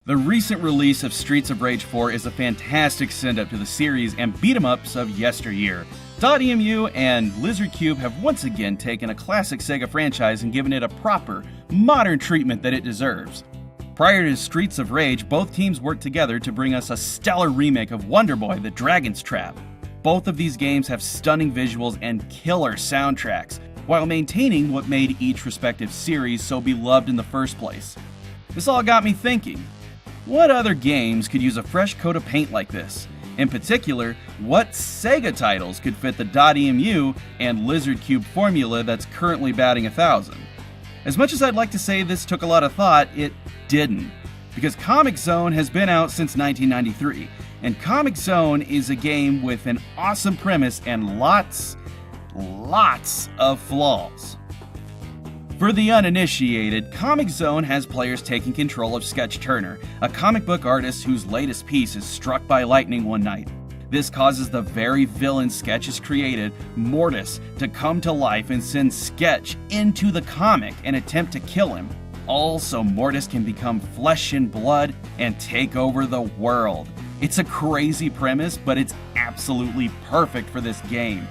The recent release of Streets of Rage 4 is a fantastic send-up to the series and beat-em-ups of yesteryear. .emu and Lizard Cube have once again taken a classic Sega franchise and given it a proper, modern treatment that it deserves. Prior to Streets of Rage, both teams worked together to bring us a stellar remake of Wonderboy: The Dragon's Trap. Both of these games have stunning visuals and killer soundtracks, while maintaining what made each respective series so beloved in the first place. This all got me thinking, what other games could use a fresh coat of paint like this? In particular, what Sega titles could fit the .emu and Lizard Cube formula that's currently batting 1,000? As much as I'd like to say this took a lot of thought, it didn't. Because Comix Zone has been out since 1993, and Comix Zone is a game with an awesome premise and lots of flaws. For the uninitiated, Comix Zone has players taking control of Sketch Turner, a comic book artist whose latest piece is struck by lightning one night. This causes the very villain Sketch has created, Mortis, to come to life and send Sketch into the comic and attempt to kill him. All so Mortis can become flesh and blood and take over the world. It's a crazy premise, but it's absolutely perfect for this game.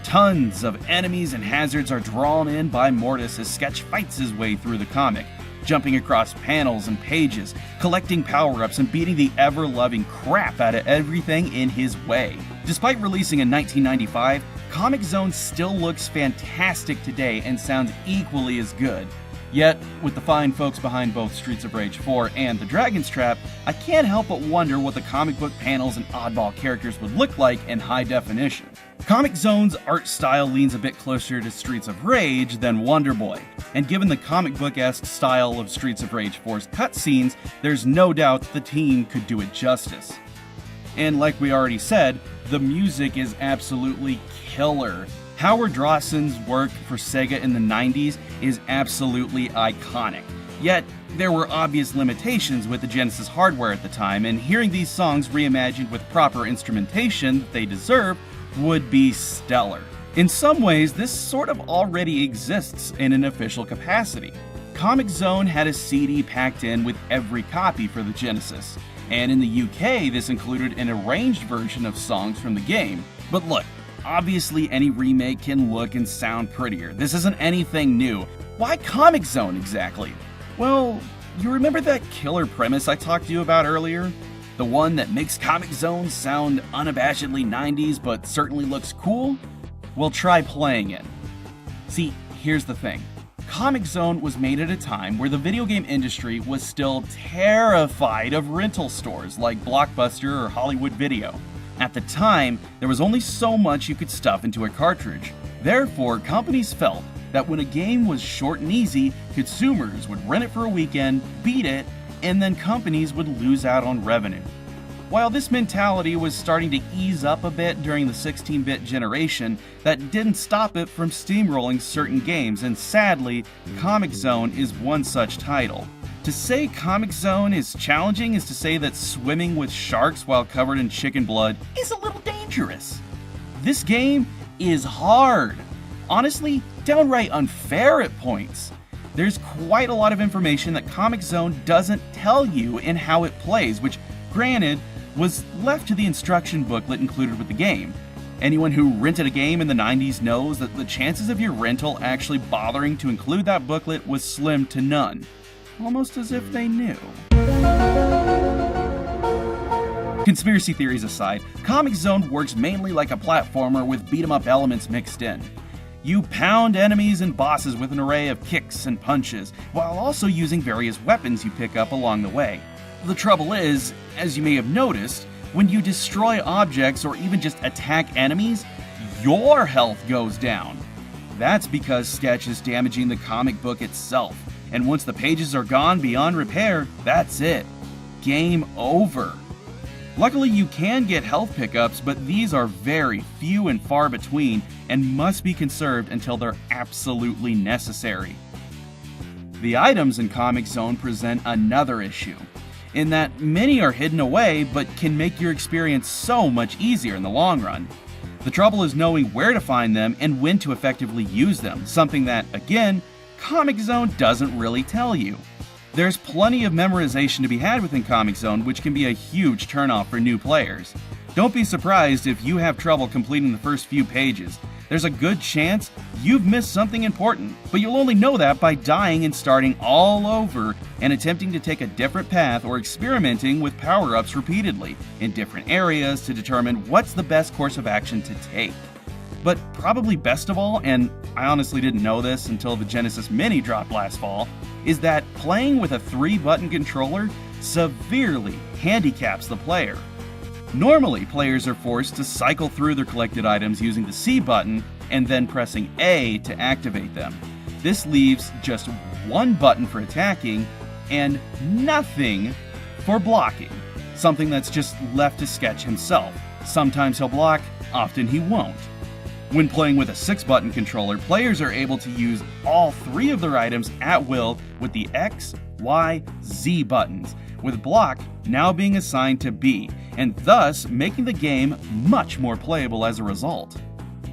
Tons of enemies and hazards are drawn in by Mortis as Sketch fights his way through the comic, jumping across panels and pages, collecting power-ups, and beating the ever-loving crap out of everything in his way. Despite releasing in 1995, Comix Zone still looks fantastic today and sounds equally as good. Yet, with the fine folks behind both Streets of Rage 4 and The Dragon's Trap, I can't help but wonder what the comic book panels and oddball characters would look like in high definition. Comix Zone's art style leans a bit closer to Streets of Rage than Wonderboy, and given the comic book-esque style of Streets of Rage 4's cutscenes, there's no doubt the team could do it justice. And like we already said, the music is absolutely killer. Howard Drawson's work for Sega in the 90s is absolutely iconic. Yet, there were obvious limitations with the Genesis hardware at the time, and hearing these songs reimagined with proper instrumentation that they deserve would be stellar. In some ways, this sort of already exists in an official capacity. Comix Zone had a CD packed in with every copy for the Genesis, and in the UK this included an arranged version of songs from the game. But look, obviously any remake can look and sound prettier. This isn't anything new. Why Comix Zone exactly? Well, you remember that killer premise I talked to you about earlier? The one that makes Comix Zone sound unabashedly 90s but certainly looks cool? Well, try playing it. See, here's the thing. Comix Zone was made at a time where the video game industry was still terrified of rental stores like Blockbuster or Hollywood Video. At the time, there was only so much you could stuff into a cartridge. Therefore, companies felt that when a game was short and easy, consumers would rent it for a weekend, beat it, and then companies would lose out on revenue. While this mentality was starting to ease up a bit during the 16-bit generation, that didn't stop it from steamrolling certain games, and sadly, Comix Zone is one such title. To say Comix Zone is challenging is to say that swimming with sharks while covered in chicken blood is a little dangerous. This game is hard. Honestly, downright unfair at points. There's quite a lot of information that Comix Zone doesn't tell you in how it plays, which, granted, was left to the instruction booklet included with the game. Anyone who rented a game in the 90s knows that the chances of your rental actually bothering to include that booklet was slim to none. Almost as if they knew. Conspiracy theories aside, Comix Zone works mainly like a platformer with beat-em-up elements mixed in. You pound enemies and bosses with an array of kicks and punches, while also using various weapons you pick up along the way. The trouble is, as you may have noticed, when you destroy objects or even just attack enemies, your health goes down. That's because Sketch is damaging the comic book itself, and once the pages are gone beyond repair, that's it. Game over. Luckily, you can get health pickups, but these are very few and far between and must be conserved until they're absolutely necessary. The items in Comix Zone present another issue, in that many are hidden away but can make your experience so much easier in the long run. The trouble is knowing where to find them and when to effectively use them, something that, again, Comix Zone doesn't really tell you. There's plenty of memorization to be had within Comix Zone, which can be a huge turnoff for new players. Don't be surprised if you have trouble completing the first few pages. There's a good chance you've missed something important, but you'll only know that by dying and starting all over and attempting to take a different path or experimenting with power-ups repeatedly in different areas to determine what's the best course of action to take. But probably best of all, and I honestly didn't know this until the Genesis Mini dropped last fall, is that playing with a 3-button controller severely handicaps the player. Normally, players are forced to cycle through their collected items using the C button and then pressing A to activate them. This leaves just one button for attacking and nothing for blocking, something that's just left to Sketch himself. Sometimes he'll block, often he won't. When playing with a 6-button controller, players are able to use all 3 of their items at will with the X, Y, Z buttons, with block now being assigned to B, and thus making the game much more playable as a result.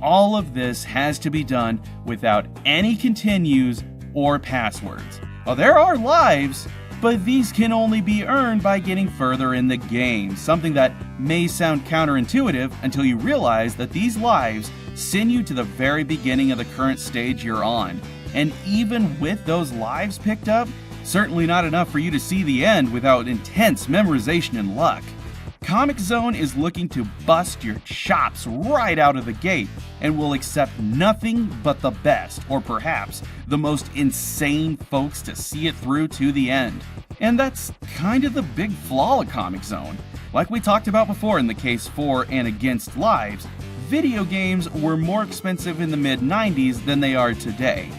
All of this has to be done without any continues or passwords. Well, there are lives, but these can only be earned by getting further in the game, something that may sound counterintuitive until you realize that these lives send you to the very beginning of the current stage you're on. And even with those lives picked up, certainly not enough for you to see the end without intense memorization and luck. Comix Zone is looking to bust your chops right out of the gate and will accept nothing but the best, or perhaps the most insane folks to see it through to the end. And that's kind of the big flaw of Comix Zone. Like we talked about before in the case for and against lives, video games were more expensive in the mid-90s than they are today.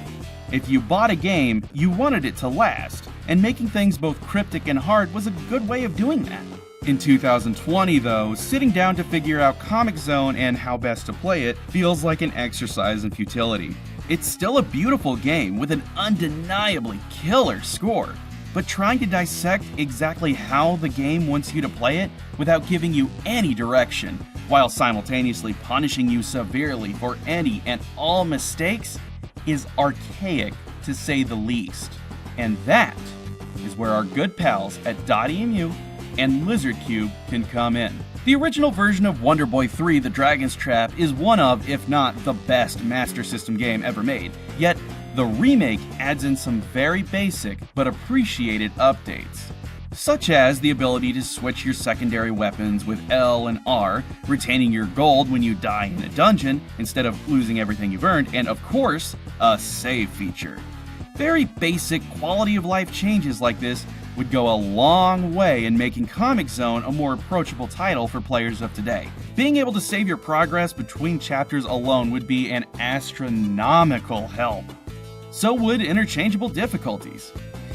If you bought a game, you wanted it to last, and making things both cryptic and hard was a good way of doing that. In 2020, though, sitting down to figure out Comix Zone and how best to play it feels like an exercise in futility. It's still a beautiful game with an undeniably killer score, but trying to dissect exactly how the game wants you to play it without giving you any direction, while simultaneously punishing you severely for any and all mistakes, is archaic to say the least. And that is where our good pals at .emu and Lizard Cube can come in. The original version of Wonderboy 3: The Dragon's Trap is one of, if not the best, Master System game ever made, yet the remake adds in some very basic but appreciated updates, such as the ability to switch your secondary weapons with L and R, retaining your gold when you die in a dungeon instead of losing everything you've earned, and of course, a save feature. Very basic quality of life changes like this would go a long way in making Comix Zone a more approachable title for players of today. Being able to save your progress between chapters alone would be an astronomical help. So would interchangeable difficulties.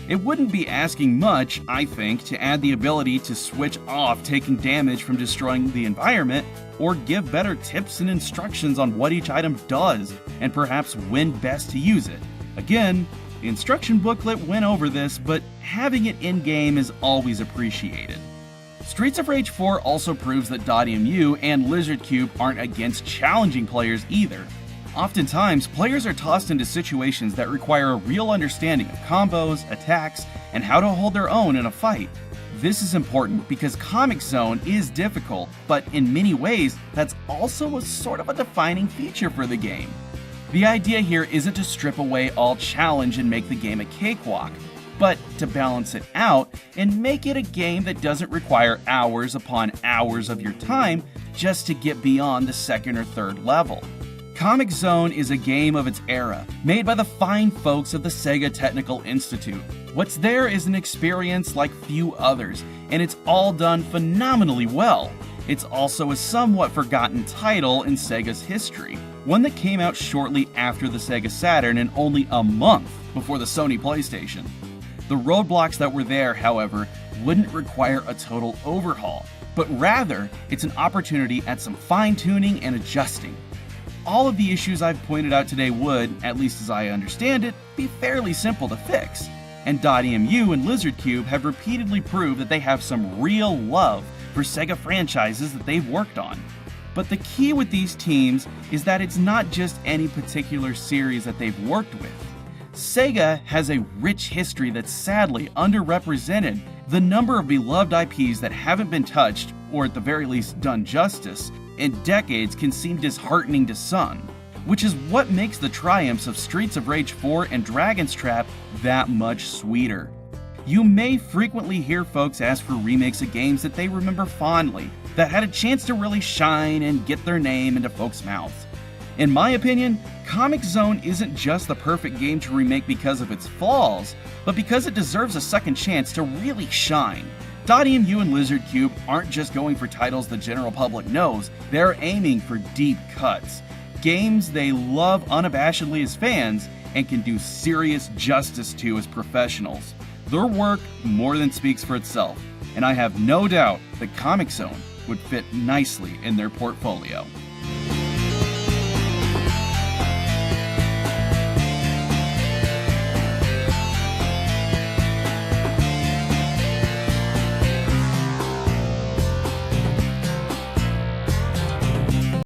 It wouldn't be asking much, I think, to add the ability to switch off taking damage from destroying the environment, or give better tips and instructions on what each item does, and perhaps when best to use it. Again, the instruction booklet went over this, but having it in-game is always appreciated. Streets of Rage 4 also proves that .emu and Lizard Cube aren't against challenging players either. Oftentimes, players are tossed into situations that require a real understanding of combos, attacks, and how to hold their own in a fight. This is important because Comix Zone is difficult, but in many ways, that's also a sort of a defining feature for the game. The idea here isn't to strip away all challenge and make the game a cakewalk, but to balance it out and make it a game that doesn't require hours upon hours of your time just to get beyond the second or third level. Comix Zone is a game of its era, made by the fine folks of the Sega Technical Institute. What's there is an experience like few others, and it's all done phenomenally well. It's also a somewhat forgotten title in Sega's history, one that came out shortly after the Sega Saturn and only a month before the Sony PlayStation. The roadblocks that were there, however, wouldn't require a total overhaul, but rather it's an opportunity at some fine-tuning and adjusting. All of the issues I've pointed out today would, at least as I understand it, be fairly simple to fix, and .emu and Lizard Cube have repeatedly proved that they have some real love for Sega franchises that they've worked on. But the key with these teams is that it's not just any particular series that they've worked with. Sega has a rich history that's sadly underrepresented. The number of beloved IPs that haven't been touched, or at the very least done justice, in decades can seem disheartening to some, which is what makes the triumphs of Streets of Rage 4 and Dragon's Trap that much sweeter. You may frequently hear folks ask for remakes of games that they remember fondly, that had a chance to really shine and get their name into folks' mouths. In my opinion, Comix Zone isn't just the perfect game to remake because of its flaws, but because it deserves a second chance to really shine. .emu and Lizard Cube aren't just going for titles the general public knows, they're aiming for deep cuts. Games they love unabashedly as fans and can do serious justice to as professionals. Their work more than speaks for itself, and I have no doubt that Comix Zone would fit nicely in their portfolio.